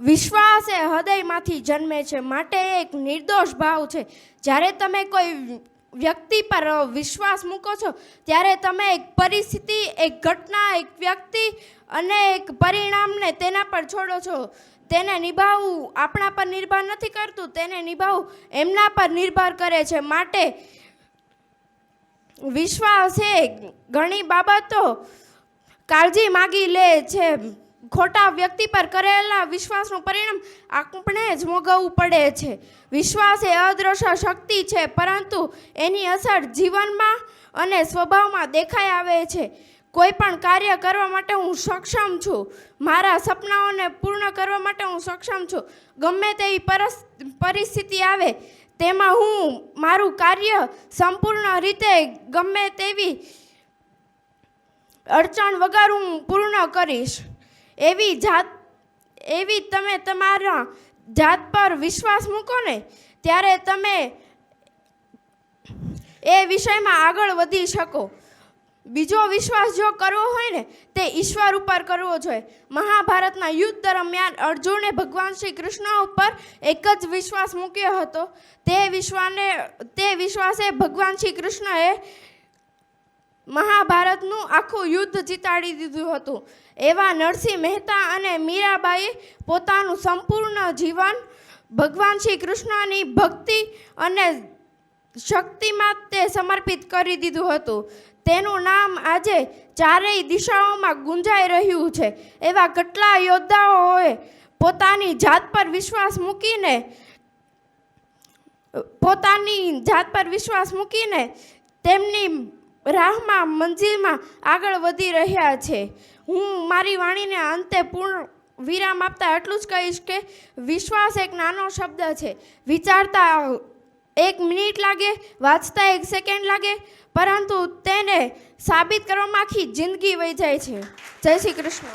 વિશ્વાસ એ હૃદયમાંથી જન્મે છે, માટે એક નિર્દોષ ભાવ છે. જ્યારે તમે કોઈ વ્યક્તિ પર વિશ્વાસ મૂકો છો ત્યારે તમે એક પરિસ્થિતિ, એક ઘટના, એક વ્યક્તિ અને એક પરિણામને તેના પર છોડો છો. તેને નિભાવવું આપણા પર નિર્ભર નથી કરતું, તેને નિભાવવું એમના પર નિર્ભર કરે છે. માટે વિશ્વાસ એ ઘણી બાબતો કાળજી માગી લે છે. ખોટા વ્યક્તિ પર કરેલા વિશ્વાસનું પરિણામ આપણે જ ભોગવવું પડે છે. વિશ્વાસ એ અદ્રશ્ય શક્તિ છે, પરંતુ એની અસર જીવનમાં અને સ્વભાવમાં દેખાઈ આવે છે. કોઈ પણ કાર્ય કરવા માટે હું સક્ષમ છું. મારા સપનાઓને પૂર્ણ કરવા માટે હું સક્ષમ છું. ગમે તેવી પરિસ્થિતિ આવે તેમાં હું મારું કાર્ય સંપૂર્ણ રીતે ગમે તેવી અડચણ વગર હું પૂર્ણ કરીશ. એવી તમે તમારા જાત પર વિશ્વાસ મૂકો ને ત્યારે તમે એ વિષયમાં આગળ વધી શકો. બીજો વિશ્વાસ જો કરવો હોય ને તે ઈશ્વર ઉપર કરવો જોઈએ. મહાભારતના યુદ્ધ દરમિયાન અર્જુને ભગવાન શ્રી કૃષ્ણ ઉપર એક જ વિશ્વાસ મૂક્યો હતો. તે વિશ્વાસે ભગવાન શ્રી કૃષ્ણએ મહાભારતનું આખું યુદ્ધ જીતાડી દીધું હતું. એવા નરસિંહ મહેતા અને મીરાબાઈએ પોતાનું સંપૂર્ણ જીવન ભગવાન શ્રી કૃષ્ણની ભક્તિ અને શક્તિમાં તે સમર્પિત કરી દીધું હતું. તેનું નામ આજે ચારેય દિશાઓમાં ગુંજાઈ રહ્યું છે. એવા કેટલા યોદ્ધાઓએ પોતાની જાત પર વિશ્વાસ મૂકીને તેમની રાહમાં, મંજિલમાં આગળ વધી રહ્યા છે. હું મારી વાણીને અંતે પૂર્ણ વિરામ આપતા એટલું જ કહીશ કે વિશ્વાસ એક નાનો શબ્દ છે. વિચારતા 1 મિનિટ લાગે, વાંચતા 1 સેકન્ડ લાગે, પરંતુ તેને સાબિત કરવામાં આખી જિંદગી વહી જાય છે. જય શ્રી કૃષ્ણ.